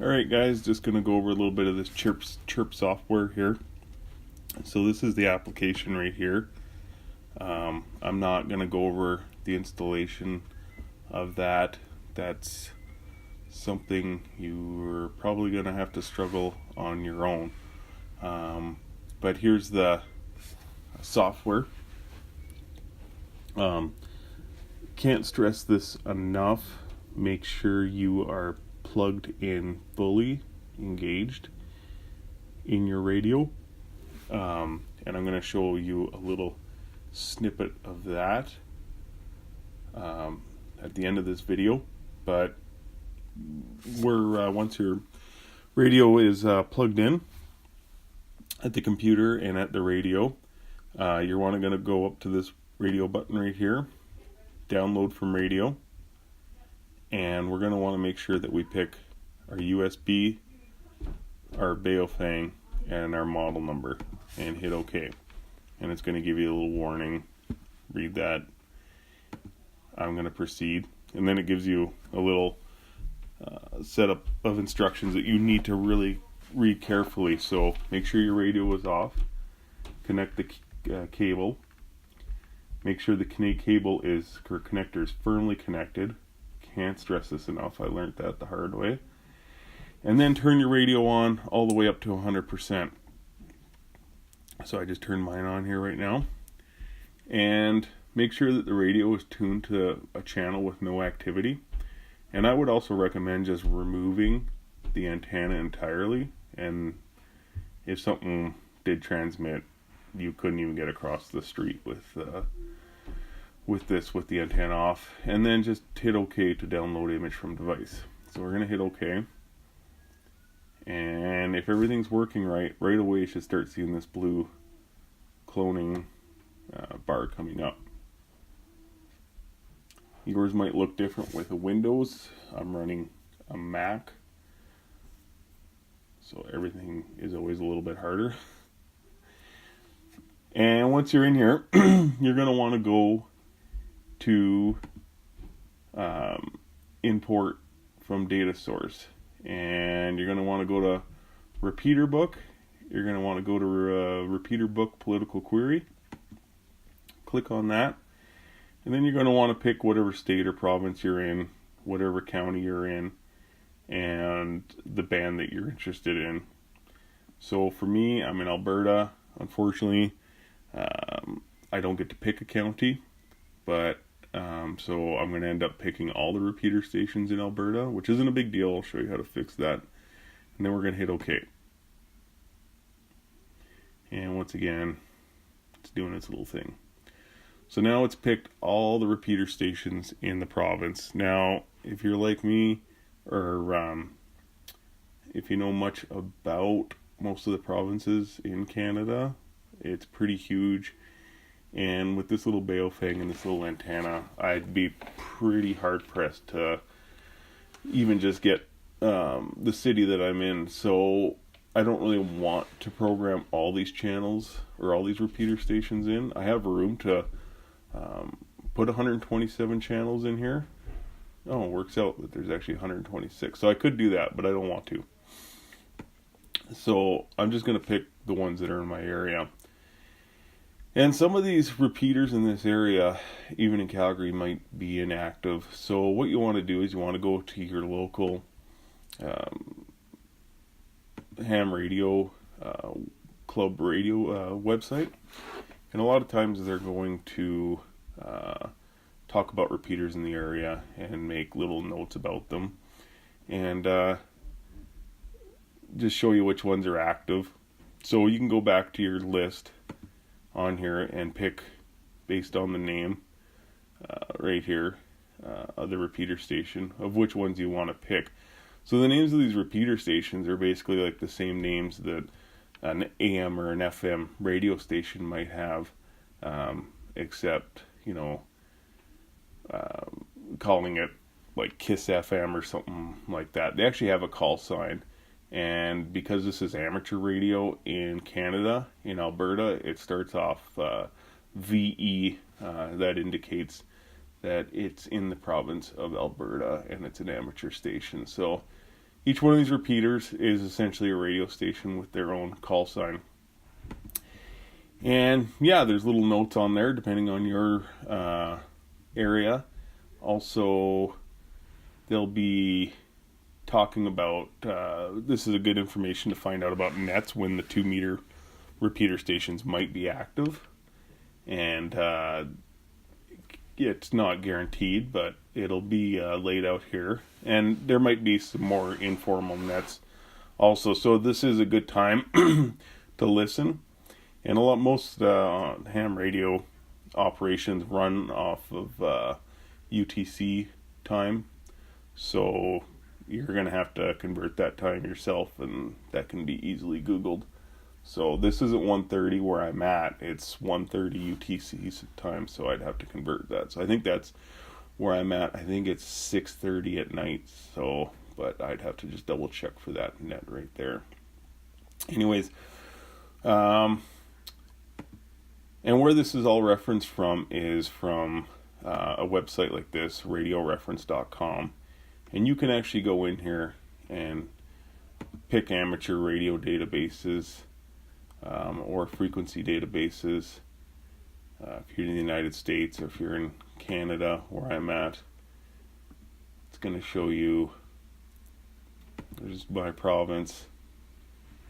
Alright guys, just going to go over a little bit of this Chirp software here. So this is the application right here. I'm not going to go over the installation of that. That's something you're probably going to have to struggle on your own. But here's the software. Can't stress this enough. Make sure you are plugged in, fully engaged in your radio. And I'm going to show you a little snippet of that at the end of this video. But once your radio is plugged in at the computer and at the radio, you're going to go up to this radio button right here, download from radio, and we're going to want to make sure that we pick our USB, our Baofeng, and our model number, and hit OK. And it's going to give you a little warning. Read that. I'm going to proceed, and then it gives you a little setup of instructions that you need to really read carefully. So make sure your radio is off. Connect the cable. Make sure the cable connector is firmly connected. Can't stress this enough. I learned that the hard way. And then turn your radio on all the way up to 100%. So I just turned mine on here right now. And make sure that the radio is tuned to a channel with no activity. And I would also recommend just removing the antenna entirely. And if something did transmit, you couldn't even get across the street with the antenna off. And then just hit OK to download image from device. So we're going to hit OK. And if everything's working right away you should start seeing this blue cloning bar coming up. Yours might look different with a Windows. I'm running a Mac, so everything is always a little bit harder. And once you're in here, you're going to want to go to import from data source, and you're going to want to go to repeater book. You're going to want to go to repeater book political query. Click on that, and then you're going to want to pick whatever state or province you're in, whatever county you're in, and the band that you're interested in. So for me, I'm in Alberta. Unfortunately, I don't get to pick a county, but so I'm going to end up picking all the repeater stations in Alberta, which isn't a big deal. I'll show you how to fix that. And then we're going to hit OK. And once again, it's doing its little thing. So now it's picked all the repeater stations in the province. Now, if you're like me, or if you know much about most of the provinces in Canada, it's pretty huge. And with this little Baofeng and this little antenna, I'd be pretty hard pressed to even just get the city that I'm in. So I don't really want to program all these channels or all these repeater stations in. I have room to put 127 channels in here. Oh, it works out that there's actually 126. So I could do that, but I don't want to. So I'm just going to pick the ones that are in my area. And some of these repeaters in this area, even in Calgary, might be inactive. So what you want to do is you want to go to your local ham radio, club radio website. And a lot of times they're going to talk about repeaters in the area and make little notes about them. And just show you which ones are active. So you can go back to your list on here and pick based on the name right here of the repeater station of which ones you want to pick. So the names of these repeater stations are basically like the same names that an AM or an FM radio station might have, except, you know, calling it like Kiss FM or something like that. They actually have a call sign. And because this is amateur radio in Canada, in Alberta, it starts off VE. That indicates that it's in the province of Alberta and it's an amateur station. So each one of these repeaters is essentially a radio station with their own call sign. And yeah, there's little notes on there depending on your area. Also, they'll be talking about, this is a good information to find out about nets when the 2-meter repeater stations might be active. And it's not guaranteed, but it'll be laid out here. And there might be some more informal nets also. So this is a good time to listen. And most ham radio operations run off of UTC time. So you're going to have to convert that time yourself, and that can be easily Googled. So this isn't 1:30 where I'm at, it's 1:30 UTC time, so I'd have to convert that. So I think that's where I'm at. I think it's 6:30 at night, so, but I'd have to just double check for that net right there. Anyways, and where this is all referenced from is from a website like this, radioreference.com. And you can actually go in here and pick amateur radio databases or frequency databases. If you're in the United States or if you're in Canada, where I'm at, it's going to show you, there's my province,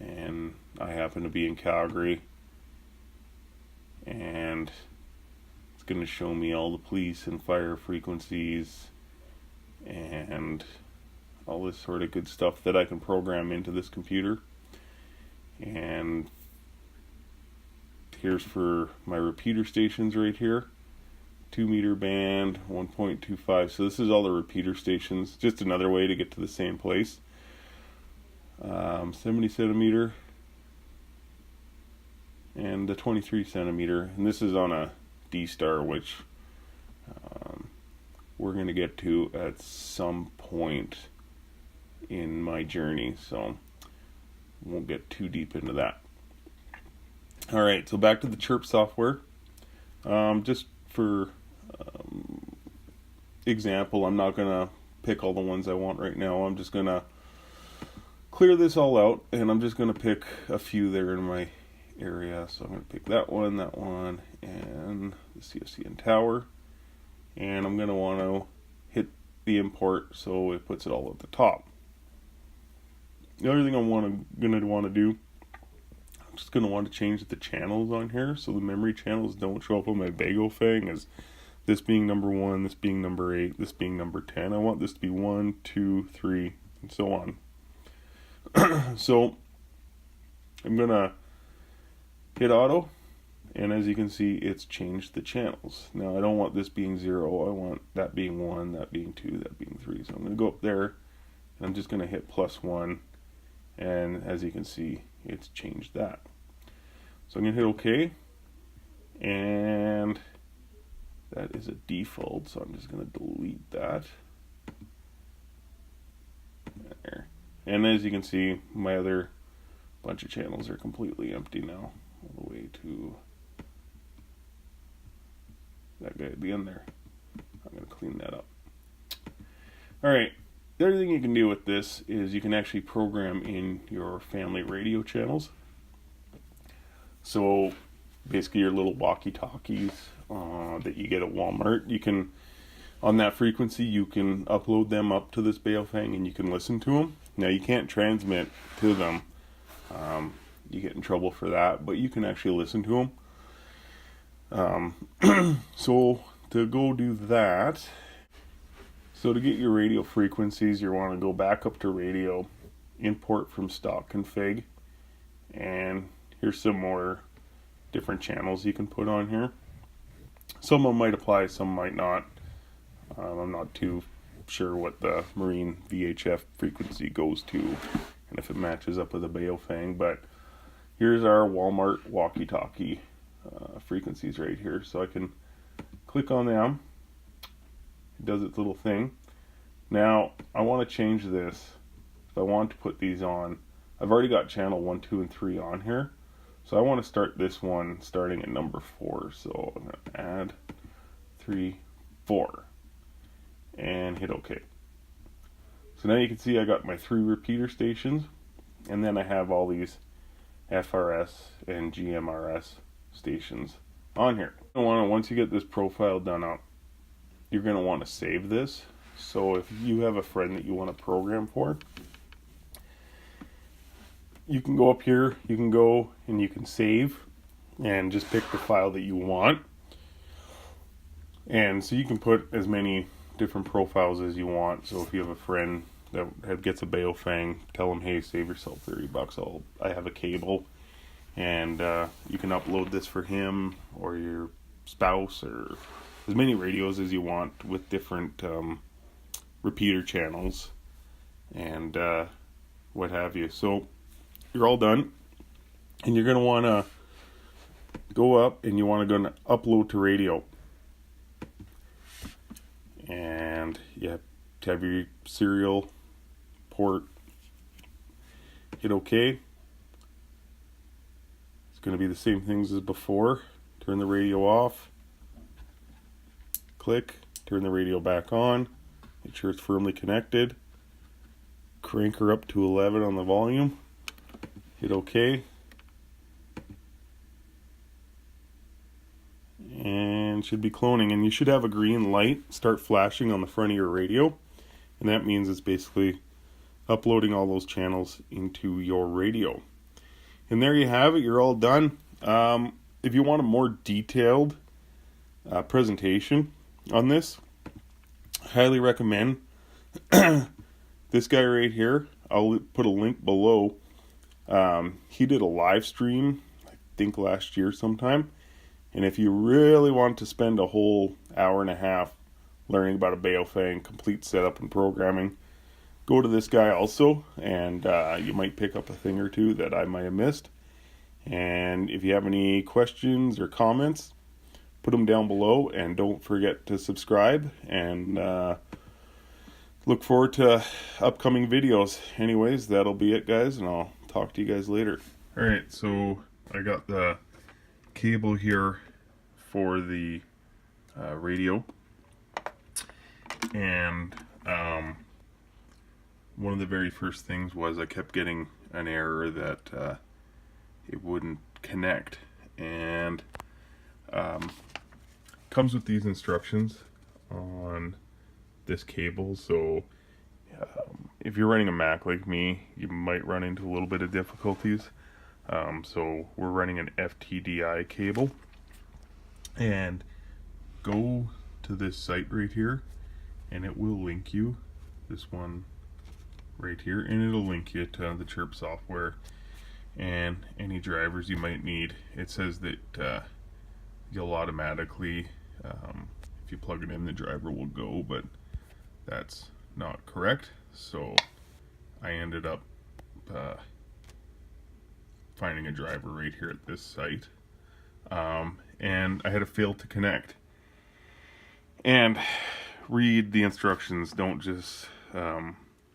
and I happen to be in Calgary, and it's going to show me all the police and fire frequencies and all this sort of good stuff that I can program into this computer. And here's for my repeater stations right here, 2-meter band, 1.25. So this is all the repeater stations, just another way to get to the same place. 70 centimeter and the 23 centimeter, and this is on a D-Star, which we're going to get to at some point in my journey, so won't get too deep into that. Alright, so back to the Chirp software. Just for example, I'm not going to pick all the ones I want right now. I'm just going to clear this all out, and I'm just going to pick a few there in my area. So I'm going to pick that one, and the CFC and tower. And I'm going to want to hit the import so it puts it all at the top. The other thing I'm going to want to do, I'm just going to want to change the channels on here so the memory channels don't show up on my Baofeng as this being number 1, this being number 8, this being number 10. I want this to be 1, 2, 3, and so on. So I'm going to hit auto. And as you can see, it's changed the channels. Now, I don't want this being 0. I want that being 1, that being 2, that being 3. So I'm going to go up there, and I'm just going to hit +1. And as you can see, it's changed that. So I'm going to hit OK. And that is a default, so I'm just going to delete that. There. And as you can see, my other bunch of channels are completely empty now, all the way to that guy at the end there. I'm going to clean that up. Alright, the other thing you can do with this is you can actually program in your family radio channels. So basically your little walkie-talkies that you get at Walmart, you can, on that frequency, you can upload them up to this Baofeng and you can listen to them. Now you can't transmit to them. You get in trouble for that, but you can actually listen to them. So to go do that, so to get your radio frequencies, you want to go back up to radio, import from stock config, and here's some more different channels you can put on here. Some of them might apply, some might not. I'm not too sure what the marine VHF frequency goes to and if it matches up with a Baofeng, but here's our Walmart walkie-talkie frequencies right here. So I can click on them. It does its little thing. Now I want to change this. If I want to put these on, I've already got channel 1, 2, and 3 on here. So I want to start this one starting at number 4. So I'm going to add 3, 4 and hit OK. So now you can see I got my 3 repeater stations, and then I have all these FRS and GMRS stations on here. Once you get this profile done up, you're going to want to save this. So if you have a friend that you want to program for, you can go up here, you can go and you can save and just pick the file that you want. And so you can put as many different profiles as you want. So if you have a friend that gets a Baofeng, tell them, hey, save yourself $30. I have a cable, and you can upload this for him or your spouse, or as many radios as you want with different repeater channels and what have you. So you're all done, and you're going to want to go up and you want to go to upload to radio. And you have to have your serial port. Hit OK. It's going to be the same things as before. Turn the radio off. Click. Turn the radio back on. Make sure it's firmly connected. Crank her up to 11 on the volume. Hit OK. And should be cloning, and you should have a green light start flashing on the front of your radio, and that means it's basically uploading all those channels into your radio. And there you have it, you're all done. If you want a more detailed presentation on this, I highly recommend this guy right here. I'll put a link below. He did a live stream, I think last year sometime. And if you really want to spend a whole hour and a half learning about a Baofeng, complete setup and programming, go to this guy also, and you might pick up a thing or two that I might have missed. And if you have any questions or comments, put them down below, and don't forget to subscribe, and look forward to upcoming videos. Anyways, that'll be it, guys, and I'll talk to you guys later. Alright, so I got the cable here for the radio, and one of the very first things was I kept getting an error that it wouldn't connect, and comes with these instructions on this cable. So if you're running a Mac like me, you might run into a little bit of difficulties. So we're running an FTDI cable, and go to this site right here, and it will link you, this one right here, and it'll link you to the Chirp software and any drivers you might need. It says that you'll automatically, if you plug it in, the driver will go, but that's not correct. So I ended up finding a driver right here at this site, and I had a fail to connect. And read the instructions, don't just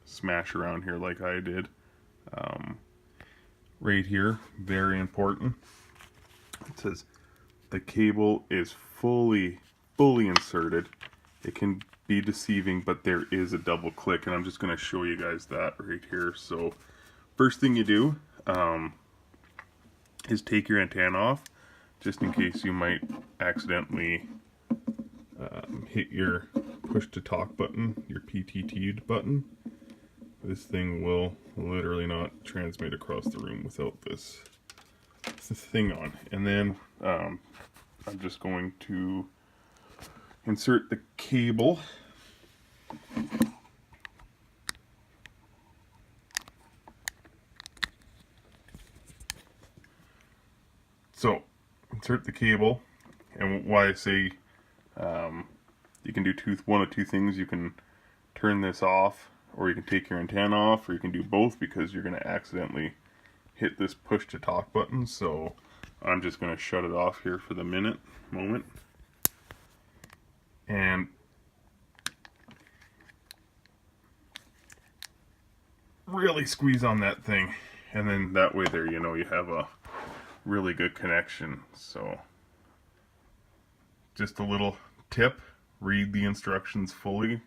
smash around here like I did. Right here, very important, it says the cable is fully inserted. It can be deceiving, but there is a double click, and I'm just going to show you guys that right here. So first thing you do is take your antenna off, just in case you might accidentally hit your push to talk button, your PTT button. This thing will literally not transmit across the room without this thing on. And then I'm just going to insert the cable. So insert the cable, and why I say you can do one of two things. You can turn this off, or you can take your antenna off, or you can do both, because you're going to accidentally hit this push to talk button. So I'm just going to shut it off here for the moment, and really squeeze on that thing, and then that way there, you know, you have a really good connection. So just a little tip, read the instructions fully